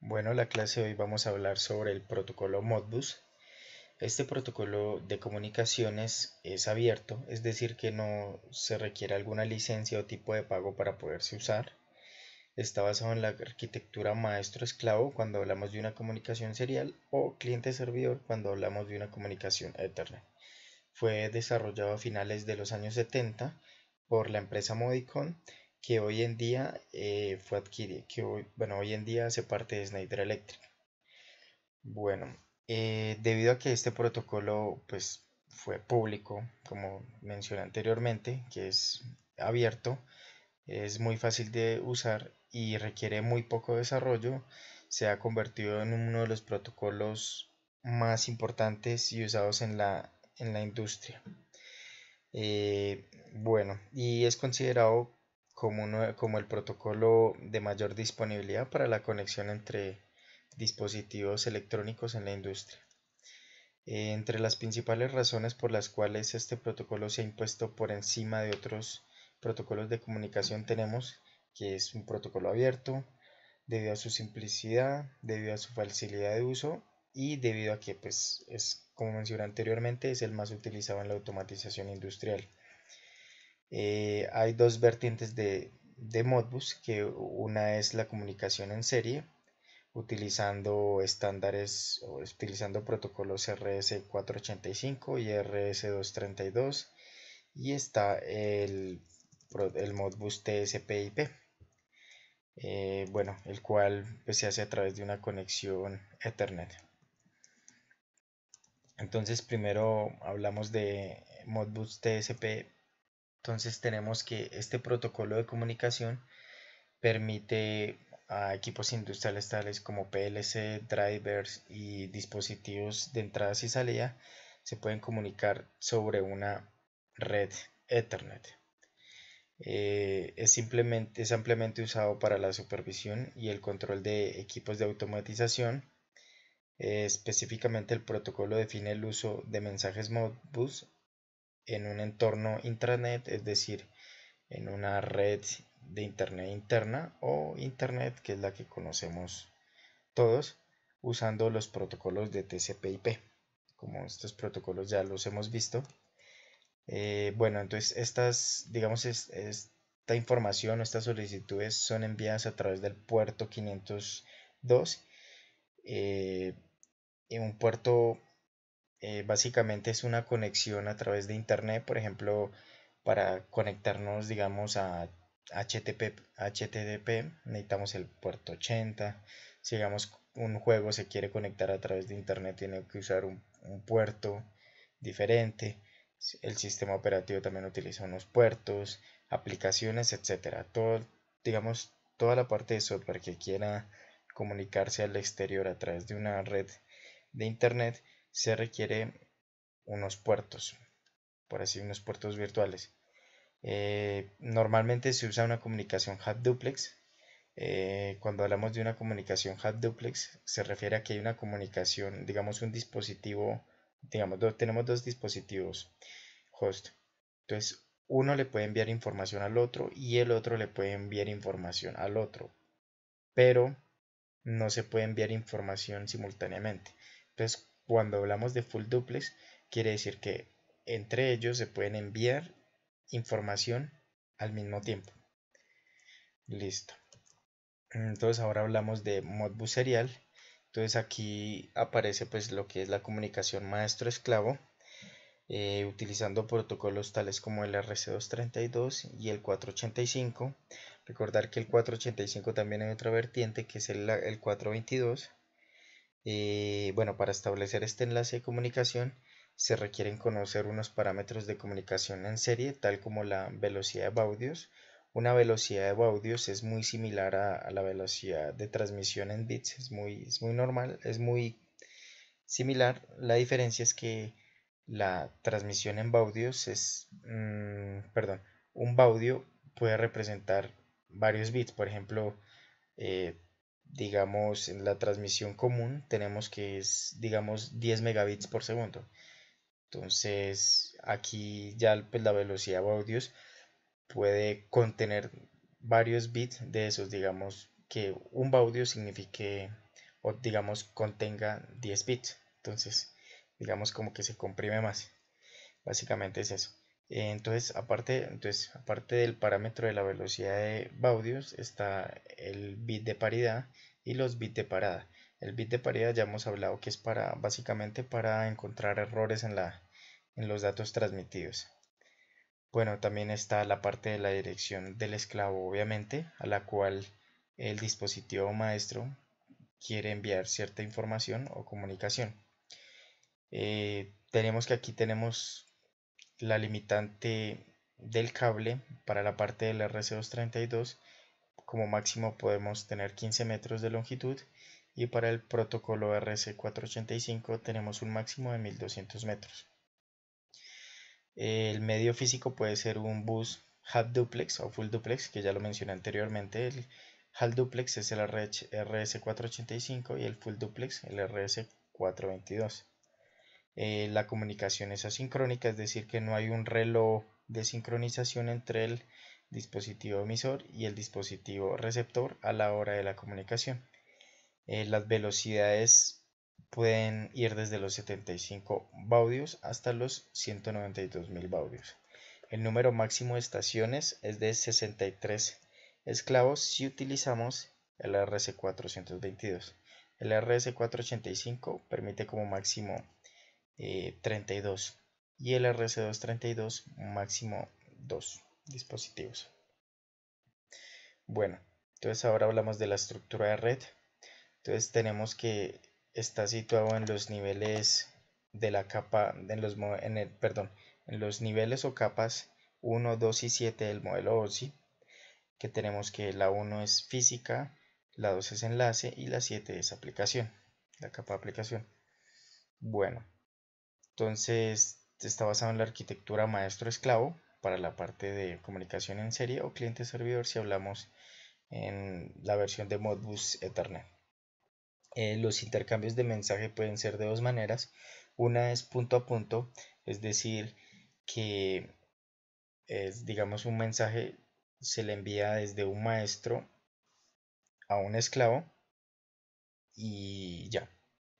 Bueno, la clase de hoy vamos a hablar sobre el protocolo Modbus. Este protocolo de comunicaciones es abierto, es decir, que no se requiere alguna licencia o tipo de pago para poderse usar. Está basado en la arquitectura maestro-esclavo cuando hablamos de una comunicación serial o cliente-servidor cuando hablamos de una comunicación Ethernet. Fue desarrollado a finales de los años 70 por la empresa Modicon, que hoy en día fue adquirida, hoy en día hace parte de Schneider Electric. Bueno, debido a que este protocolo pues fue público, como mencioné anteriormente, que es abierto, es muy fácil de usar y requiere muy poco desarrollo, se ha convertido en uno de los protocolos más importantes y usados en la industria. Bueno, y es considerado como el protocolo de mayor disponibilidad para la conexión entre dispositivos electrónicos en la industria. Entre las principales razones por las cuales este protocolo se ha impuesto por encima de otros protocolos de comunicación tenemos que es un protocolo abierto, debido a su simplicidad, debido a su facilidad de uso y debido a que, pues, como mencioné anteriormente, es el más utilizado en la automatización industrial. Hay dos vertientes de Modbus, que una es la comunicación en serie, utilizando estándares o utilizando protocolos RS485 y RS232, y está el Modbus TCP/IP, bueno, el cual pues, se hace a través de una conexión Ethernet. Entonces primero hablamos de Modbus TCP. Entonces tenemos que este protocolo de comunicación permite a equipos industriales tales como PLC, drivers y dispositivos de entradas y salida se pueden comunicar sobre una red Ethernet. Es ampliamente usado para la supervisión y el control de equipos de automatización. Específicamente el protocolo define el uso de mensajes Modbus en un entorno intranet, es decir, en una red de internet interna o internet, que es la que conocemos todos, usando los protocolos de TCP/IP. Como estos protocolos ya los hemos visto. Bueno, entonces digamos, esta información o estas solicitudes son enviadas a través del puerto 502. Y un puerto básicamente es una conexión a través de internet, por ejemplo, para conectarnos, digamos, a HTTP necesitamos el puerto 80. Si digamos un juego se quiere conectar a través de internet, tiene que usar un puerto diferente. El sistema operativo también utiliza unos puertos, aplicaciones, etcétera. Todo, digamos, toda la parte de software que quiera comunicarse al exterior a través de una red de internet se requiere unos puertos, por así unos puertos virtuales. Normalmente se usa una comunicación hub duplex. Cuando hablamos de una comunicación hub duplex se refiere a que hay una comunicación, digamos un dispositivo, digamos tenemos dos dispositivos host. Entonces uno le puede enviar información al otro y el otro le puede enviar información al otro, pero no se puede enviar información simultáneamente. Entonces, cuando hablamos de full duplex, quiere decir que entre ellos se pueden enviar información al mismo tiempo. Listo. Entonces ahora hablamos de Modbus serial. Entonces aquí aparece pues lo que es la comunicación maestro-esclavo, utilizando protocolos tales como el RC232 y el 485. Recordar que el 485 también hay otra vertiente que es el 422. Bueno, para establecer este enlace de comunicación se requieren conocer unos parámetros de comunicación en serie, tal como la velocidad de baudios. Una velocidad de baudios es muy similar a la velocidad de transmisión en bits, es muy normal, es muy similar. La diferencia es que la transmisión en baudios perdón, un baudio puede representar varios bits, por ejemplo, eh, digamos, en la transmisión común tenemos que es, digamos, 10 megabits por segundo. Entonces, aquí ya pues, la velocidad de audios puede contener varios bits de esos, digamos, que un baudio signifique o digamos contenga 10 bits. Entonces, digamos como que se comprime más. Básicamente es eso. Aparte del parámetro de la velocidad de baudios, está el bit de paridad y los bits de parada. El bit de paridad ya hemos hablado que es básicamente para encontrar errores en los datos transmitidos. Bueno, también está la parte de la dirección del esclavo, obviamente, a la cual el dispositivo maestro quiere enviar cierta información o comunicación. Aquí tenemos la limitante del cable para la parte del RC232. Como máximo podemos tener 15 metros de longitud y para el protocolo RC485 tenemos un máximo de 1200 metros. El medio físico puede ser un bus half duplex o full duplex, que ya lo mencioné anteriormente. El half duplex es el RS485 y el full duplex el RS422. La comunicación es asincrónica, es decir, que no hay un reloj de sincronización entre el dispositivo emisor y el dispositivo receptor a la hora de la comunicación. Las velocidades pueden ir desde los 75 baudios hasta los 192.000 baudios. El número máximo de estaciones es de 63 esclavos si utilizamos el RS422. El RS485 permite como máximo 32 y el RC232 máximo 2 dispositivos. Bueno, entonces ahora hablamos de la estructura de red. Entonces tenemos que está situado en los niveles de la capa, en los niveles o capas 1, 2 y 7 del modelo OSI, que tenemos que la 1 es física, la 2 es enlace y la 7 es aplicación, la capa de aplicación. Bueno, entonces está basado en la arquitectura maestro-esclavo para la parte de comunicación en serie o cliente-servidor si hablamos en la versión de Modbus Ethernet. Los intercambios de mensaje pueden ser de dos maneras. Una es punto a punto, es decir, que digamos un mensaje se le envía desde un maestro a un esclavo y ya.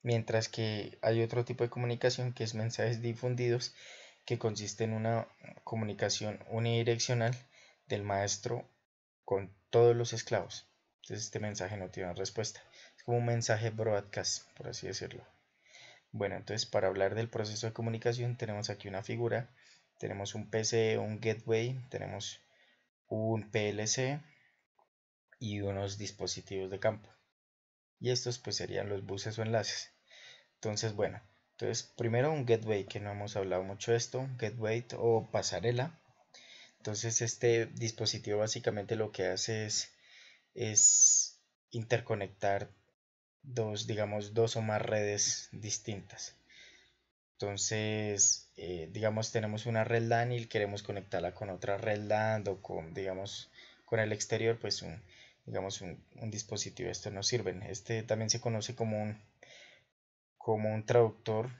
Mientras que hay otro tipo de comunicación que es mensajes difundidos, que consiste en una comunicación unidireccional del maestro con todos los esclavos. Entonces este mensaje no tiene respuesta. Es como un mensaje broadcast, por así decirlo. Bueno, entonces para hablar del proceso de comunicación tenemos aquí una figura. Tenemos un PC, un gateway, tenemos un PLC y unos dispositivos de campo. Y estos pues serían los buses o enlaces. Entonces, bueno, primero un gateway, que no hemos hablado mucho de esto, gateway o pasarela. Entonces este dispositivo básicamente lo que hace es interconectar digamos, dos o más redes distintas. Entonces, digamos, tenemos una red LAN y queremos conectarla con otra red LAN o digamos, con el exterior, pues digamos, un dispositivo. Esto no sirve. Este también se conoce como un traductor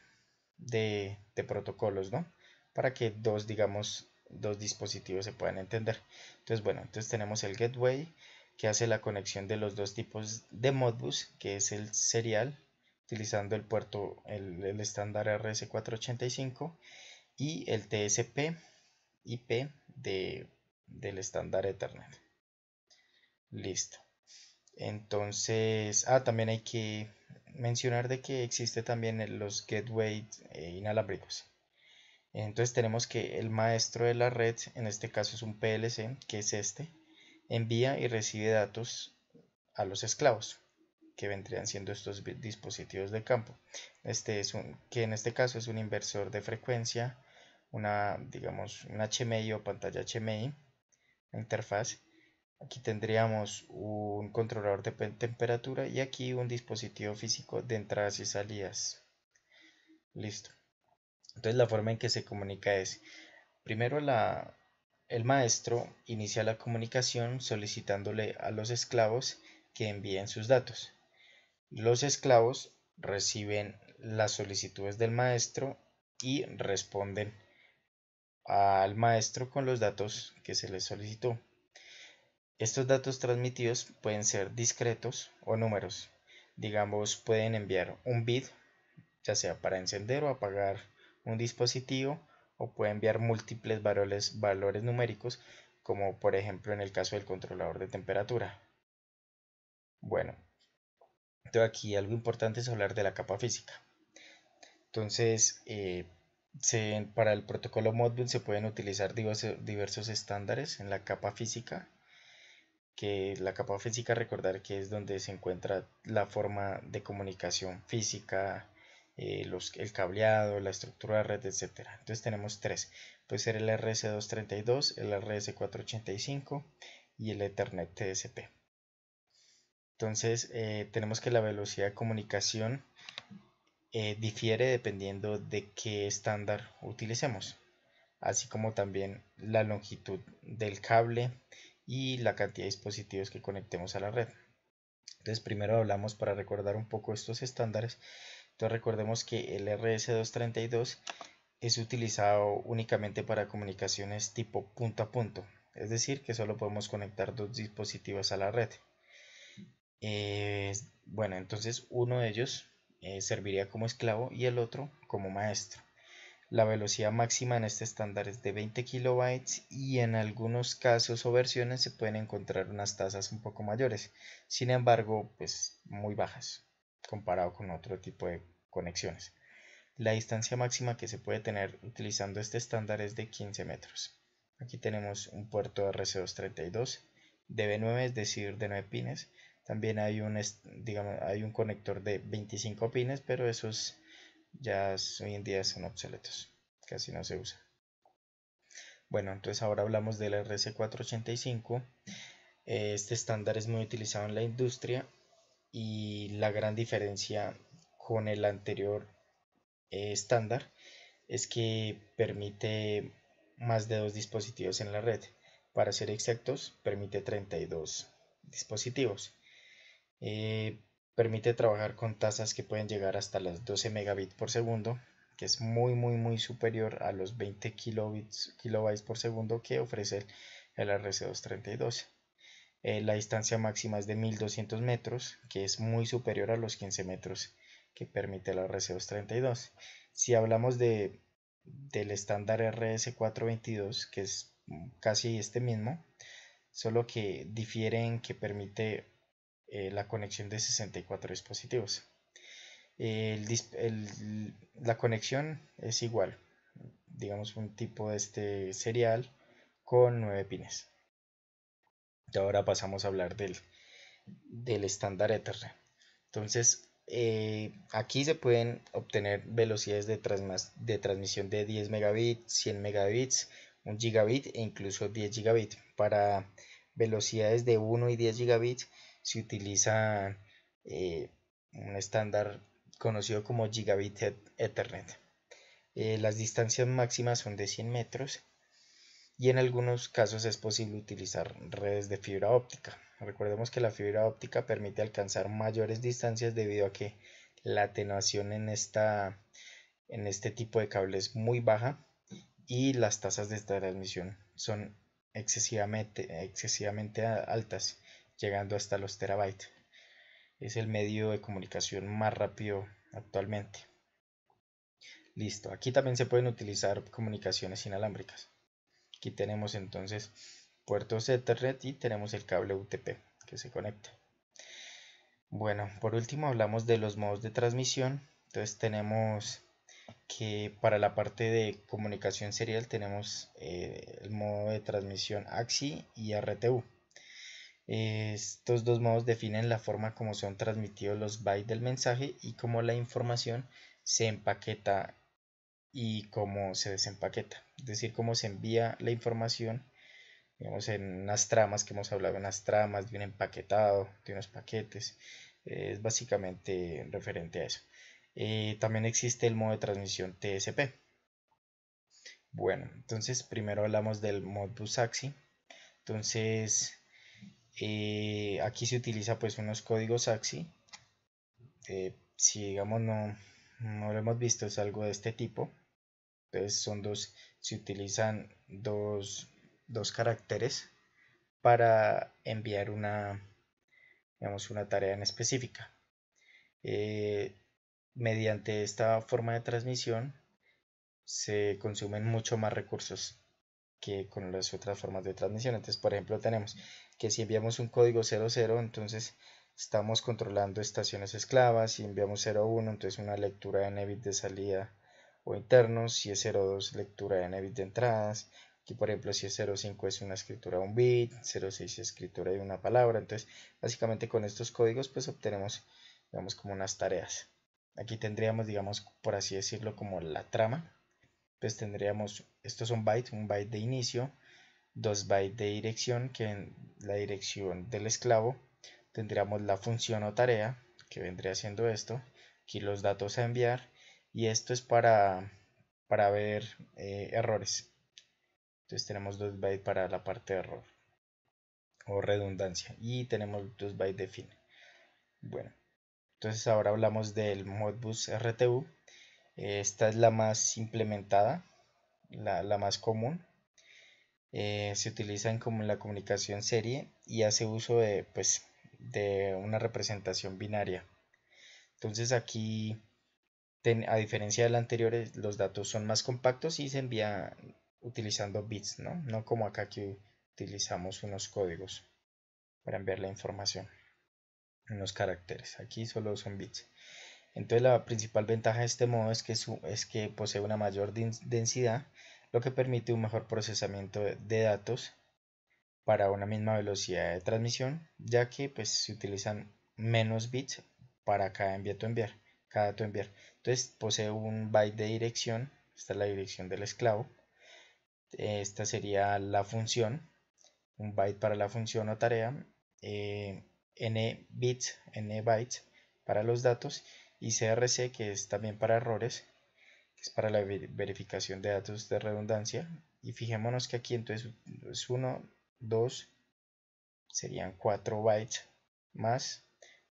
de protocolos, ¿no? Para que digamos, dos dispositivos se puedan entender. Entonces, bueno, entonces tenemos el gateway que hace la conexión de los dos tipos de Modbus, que es el serial, utilizando el puerto, el estándar RS485 y el TCP IP del estándar Ethernet. Listo. Entonces, también hay que mencionar de que existe también los gateway inalámbricos. Entonces tenemos que el maestro de la red, en este caso es un PLC, que es este, envía y recibe datos a los esclavos, que vendrían siendo estos dispositivos de campo. Que en este caso es un inversor de frecuencia, digamos, un HMI o pantalla HMI, una interfaz. Aquí tendríamos un controlador de temperatura y aquí un dispositivo físico de entradas y salidas. Listo. Entonces la forma en que se comunica es, primero el maestro inicia la comunicación solicitándole a los esclavos que envíen sus datos. Los esclavos reciben las solicitudes del maestro y responden al maestro con los datos que se les solicitó. Estos datos transmitidos pueden ser discretos o números. digamos, pueden enviar un bit, ya sea para encender o apagar un dispositivo, o puede enviar múltiples valores numéricos, como por ejemplo en el caso del controlador de temperatura. Bueno, entonces aquí algo importante es hablar de la capa física. Entonces, para el protocolo Modbus se pueden utilizar diversos estándares en la capa física, que la capa física, recordar que es donde se encuentra la forma de comunicación física, el cableado, la estructura de red, etc. Entonces tenemos tres, puede ser el RS232, el RS485 y el Ethernet TCP. Entonces tenemos que la velocidad de comunicación difiere dependiendo de qué estándar utilicemos, así como también la longitud del cable y la cantidad de dispositivos que conectemos a la red. Entonces primero hablamos para recordar un poco estos estándares. Entonces recordemos que el RS232 es utilizado únicamente para comunicaciones tipo punto a punto, es decir, que solo podemos conectar dos dispositivos a la red. Bueno, entonces uno de ellos serviría como esclavo y el otro como maestro. La velocidad máxima en este estándar es de 20 kilobytes y en algunos casos o versiones se pueden encontrar unas tasas un poco mayores, sin embargo, pues muy bajas comparado con otro tipo de conexiones. La distancia máxima que se puede tener utilizando este estándar es de 15 metros. Aquí tenemos un puerto RC232 de B9, es decir, de 9 pines. También hay hay un conector de 25 pines, pero esos ya hoy en día son obsoletos, casi no se usa. Bueno, entonces ahora hablamos del RS485. Este estándar es muy utilizado en la industria y la gran diferencia con el anterior estándar es que permite más de dos dispositivos en la red. Para ser exactos, permite 32 dispositivos. Eh, Permite trabajar con tasas que pueden llegar hasta las 12 megabits por segundo, que es muy superior a los 20 kilobytes por segundo que ofrece el RC232. La distancia máxima es de 1200 metros, que es muy superior a los 15 metros que permite el RC232. Si hablamos del estándar RS422, que es casi este mismo, solo que difiere en que permite la conexión de 64 dispositivos. La conexión es igual, digamos un tipo de este serial con 9 pines. Y ahora pasamos a hablar del estándar Ethernet. Entonces, aquí se pueden obtener velocidades de transmisión de 10 megabits, 100 megabits, 1 gigabit e incluso 10 gigabit. Para velocidades de 1 y 10 gigabits se utiliza un estándar conocido como Gigabit Ethernet. Las distancias máximas son de 100 metros y en algunos casos es posible utilizar redes de fibra óptica. Recordemos que la fibra óptica permite alcanzar mayores distancias debido a que la atenuación en este tipo de cable es muy baja y las tasas de transmisión son excesivamente altas, llegando hasta los terabytes. Es el medio de comunicación más rápido actualmente. Listo, aquí también se pueden utilizar comunicaciones inalámbricas. Aquí tenemos entonces puertos Ethernet y tenemos el cable UTP que se conecta. Bueno, por último hablamos de los modos de transmisión. Entonces tenemos que para la parte de comunicación serial tenemos el modo de transmisión AXI y RTU. Estos dos modos definen la forma como son transmitidos los bytes del mensaje y cómo la información se empaqueta y cómo se desempaqueta, es decir, cómo se envía la información, digamos, en unas tramas que hemos hablado, unas tramas de un empaquetado, de unos paquetes, es básicamente referente a eso. También existe el modo de transmisión TSP. Bueno, entonces primero hablamos del Modbus AXI. Entonces aquí se utiliza pues unos códigos AXI. Si digamos no lo hemos visto, es algo de este tipo. Entonces se utilizan dos caracteres para enviar digamos, una tarea en específica. mediante esta forma de transmisión se consumen mucho más recursos que con las otras formas de transmisión. Entonces, por ejemplo, tenemos que si enviamos un código 00, entonces estamos controlando estaciones esclavas. Si enviamos 01, entonces una lectura de NBIT de salida o internos. Si es 02, lectura de NBIT de entradas. Aquí, por ejemplo, si es 05 es una escritura de un bit, 06 es escritura de una palabra. Entonces, básicamente con estos códigos pues obtenemos, digamos, como unas tareas. Aquí tendríamos, digamos, por así decirlo, como la trama. Pues tendríamos, estos son bytes, un byte de inicio, 2 bytes de dirección, que en la dirección del esclavo tendríamos la función o tarea, que vendría siendo esto, aquí los datos a enviar, y esto es para ver errores. Entonces tenemos 2 bytes para la parte de error o redundancia, y tenemos 2 bytes de fin. Bueno, entonces ahora hablamos del Modbus RTU. Esta es la más implementada, la más común. Se utiliza como en la comunicación serie y hace uso de, pues, de una representación binaria. Entonces aquí, a diferencia del anterior, los datos son más compactos y se envía utilizando bits, ¿no? No como acá que utilizamos unos códigos para enviar la información, unos caracteres. Aquí solo son bits. Entonces la principal ventaja de este modo es que posee una mayor densidad, lo que permite un mejor procesamiento de datos para una misma velocidad de transmisión, ya que pues se utilizan menos bits para cada enviar, cada dato enviar. Entonces posee un byte de dirección, esta es la dirección del esclavo, esta sería la función, un byte para la función o tarea, n bits, n bytes para los datos, y CRC, que es también para errores, que es para la verificación de datos de redundancia. Y fijémonos que aquí entonces es 1, 2, serían 4 bytes más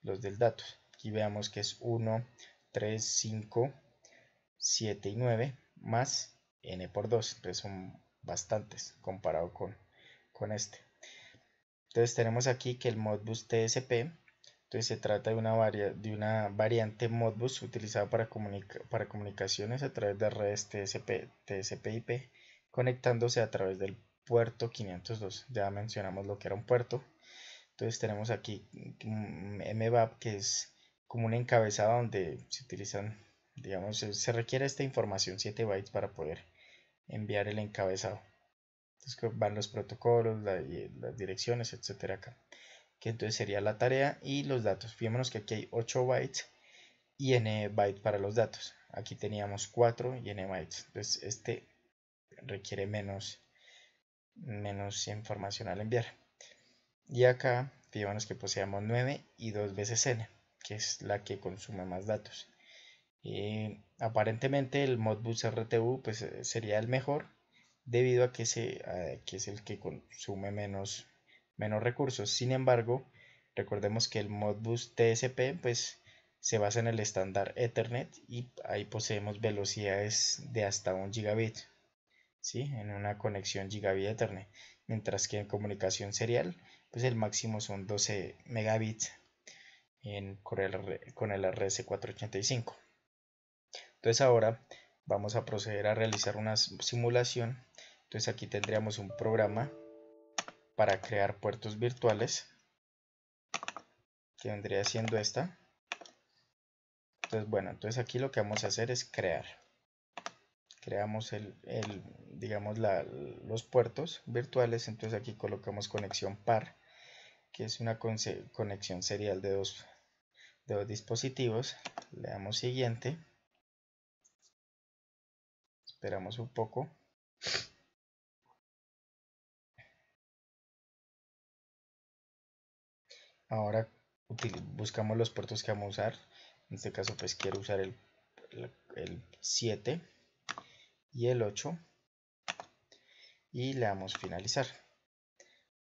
los del dato. Aquí veamos que es 1, 3, 5, 7 y 9 más n por 2. Entonces son bastantes comparado con este. Entonces tenemos aquí que el Modbus TSP, entonces se trata de una variante Modbus utilizada para comunicaciones a través de redes TCP/IP, conectándose a través del puerto 502. Ya mencionamos lo que era un puerto. Entonces tenemos aquí MBAP, que es como un encabezado donde se utilizan, digamos, se requiere esta información, 7 bytes para poder enviar el encabezado. Entonces van los protocolos, las direcciones, etcétera acá. Que entonces sería la tarea y los datos. Fijémonos que aquí hay 8 bytes y n bytes para los datos. Aquí teníamos 4 y n bytes. Entonces este requiere menos información al enviar. Y acá fijémonos que poseemos 9 y 2 veces n, que es la que consume más datos. Aparentemente el Modbus RTU pues, sería el mejor, debido a que es el que consume menos recursos. Sin embargo, recordemos que el Modbus TSP pues, se basa en el estándar Ethernet y ahí poseemos velocidades de hasta 1 gigabit, ¿sí? En una conexión gigabit Ethernet, mientras que en comunicación serial pues el máximo son 12 megabits con el RS485. Entonces ahora vamos a proceder a realizar una simulación. Entonces aquí tendríamos un programa para crear puertos virtuales, que vendría siendo esta. Entonces bueno, entonces aquí lo que vamos a hacer es creamos digamos los puertos virtuales. Entonces aquí colocamos conexión par, que es una conexión serial de dos dispositivos. Le damos siguiente, esperamos un poco. Ahora buscamos los puertos que vamos a usar. En este caso pues quiero usar el 7 y el 8 y le damos finalizar.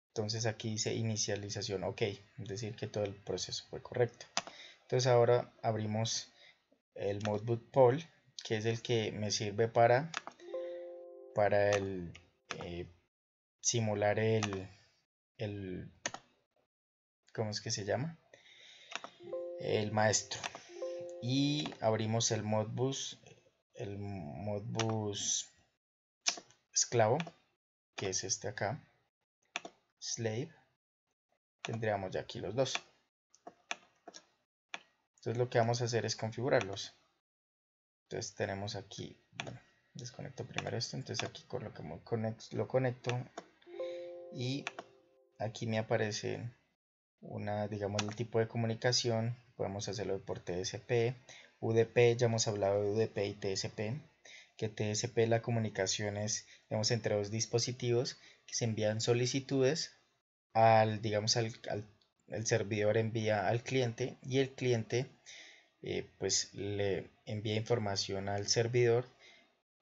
Entonces aquí dice inicialización ok, es decir que todo el proceso fue correcto. Entonces ahora abrimos el Modbus Poll, que es el que me sirve para simular ¿cómo es que se llama? El maestro. y abrimos el Modbus esclavo, que es este acá, slave, tendríamos ya aquí los dos. Entonces lo que vamos a hacer es configurarlos. Entonces tenemos aquí, bueno, desconecto primero esto, entonces aquí lo conecto y aquí me aparece digamos, el tipo de comunicación. Podemos hacerlo por TCP, UDP, ya hemos hablado de UDP y TCP, que TCP la comunicación es, digamos, entre dos dispositivos que se envían solicitudes digamos, el servidor envía al cliente y el cliente pues le envía información al servidor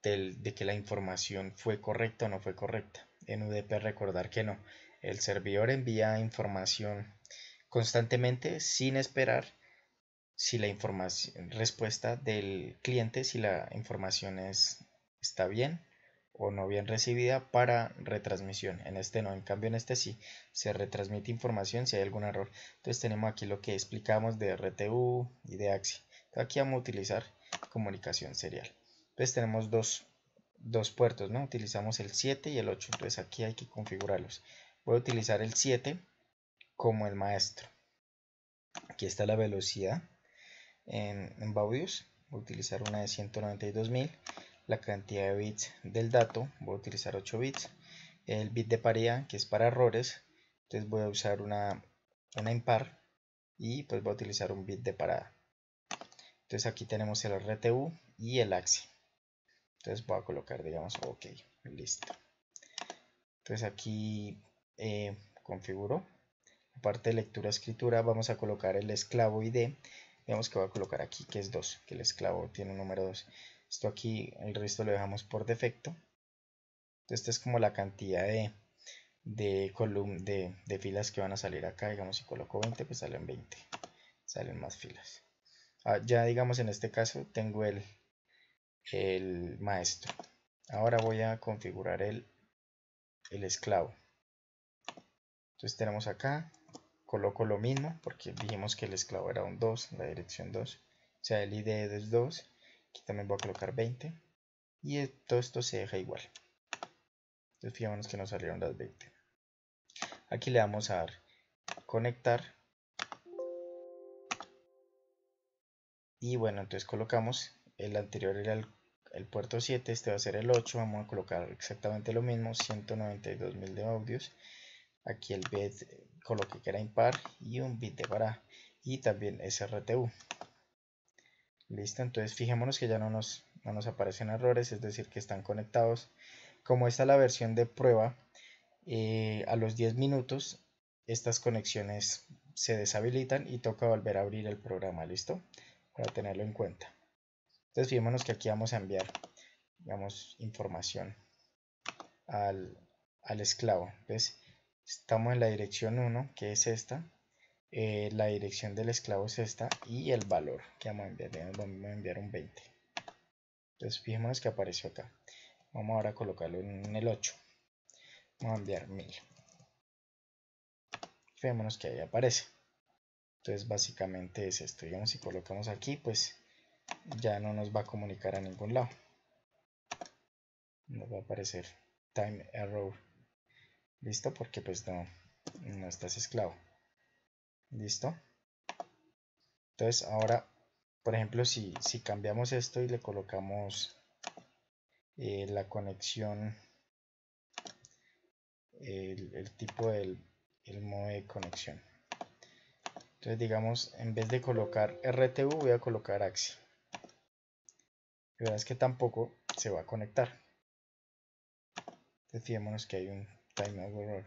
de que la información fue correcta o no fue correcta. En UDP recordar que no, el servidor envía información constantemente sin esperar si la respuesta del cliente, si la información está bien o no bien recibida para retransmisión. En este no, en cambio en este sí, se retransmite información si hay algún error. Entonces tenemos aquí lo que explicamos de RTU y de AXI. Entonces aquí vamos a utilizar comunicación serial. Entonces tenemos dos puertos, ¿no? Utilizamos el 7 y el 8, entonces aquí hay que configurarlos. Voy a utilizar el 7 como el maestro. Aquí está la velocidad en baudios. Voy a utilizar una de 192.000. La cantidad de bits del dato, voy a utilizar 8 bits. El bit de paridad, que es para errores, entonces voy a usar una impar y pues voy a utilizar un bit de parada. Entonces aquí tenemos el RTU y el AXI. Entonces voy a colocar, digamos, OK, listo. Entonces aquí configuro. La parte de lectura-escritura vamos a colocar el esclavo ID. Digamos que voy a colocar aquí que es 2, que el esclavo tiene un número 2. Esto aquí, el resto lo dejamos por defecto. Entonces esta es como la cantidad de filas que van a salir acá. Digamos si coloco 20, pues salen 20. Salen más filas. Ya digamos en este caso tengo el maestro. Ahora voy a configurar el esclavo. Entonces tenemos acá, coloco lo mismo porque dijimos que el esclavo era un 2, la dirección 2. O sea, el ID es 2. Aquí también voy a colocar 20. Y todo esto se deja igual. Entonces fijémonos que nos salieron las 20. Aquí le vamos a dar conectar. Y bueno, entonces colocamos, el anterior era el puerto 7, este va a ser el 8. Vamos a colocar exactamente lo mismo, 192.000 de audios. Aquí el bit coloqué que era impar y un bit de parada. Y también SRTU. Listo, entonces fijémonos que ya no nos aparecen errores, es decir que están conectados. Como esta es la versión de prueba, a los 10 minutos estas conexiones se deshabilitan y toca volver a abrir el programa, ¿listo? Para tenerlo en cuenta. Entonces fijémonos que aquí vamos a enviar, digamos, información al esclavo. Entonces estamos en la dirección 1, que es esta. La dirección del esclavo es esta y el valor que vamos a enviar, vamos a enviar un 20. Entonces fijémonos que apareció acá. Vamos ahora a colocarlo en el 8. Vamos a enviar 1000. Fijémonos que ahí aparece. Entonces básicamente es esto. Digamos, si colocamos aquí, pues ya no nos va a comunicar a ningún lado. Nos va a aparecer time error. Listo, porque pues no estás esclavo. Listo. Entonces ahora, por ejemplo, si cambiamos esto y le colocamos la conexión, el tipo del modo de conexión. Entonces digamos, en vez de colocar RTU voy a colocar AXI. La verdad es que tampoco se va a conectar. Entonces fijémonos que hay un time error.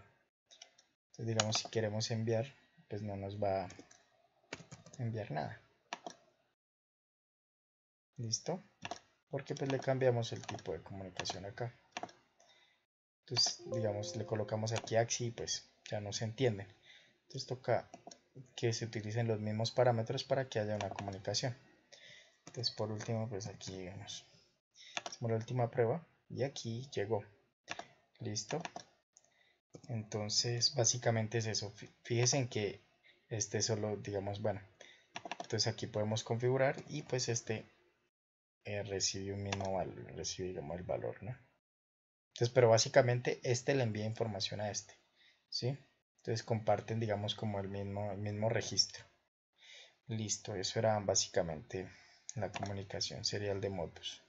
Entonces digamos, si queremos enviar, pues no nos va a enviar nada. Listo, porque pues le cambiamos el tipo de comunicación acá. Entonces digamos, le colocamos aquí AXI y pues ya no se entiende. Entonces toca que se utilicen los mismos parámetros para que haya una comunicación. Entonces por último, pues aquí digamos, hacemos la última prueba y aquí llegó. Listo. Entonces básicamente es eso. Fíjense en que este solo, digamos, bueno, Entonces aquí podemos configurar y pues este recibe un mismo valor, recibe digamos el valor, ¿no? Entonces, pero básicamente este le envía información a este, ¿sí? Entonces comparten digamos como el mismo registro. Listo, eso era básicamente la comunicación serial de Modbus.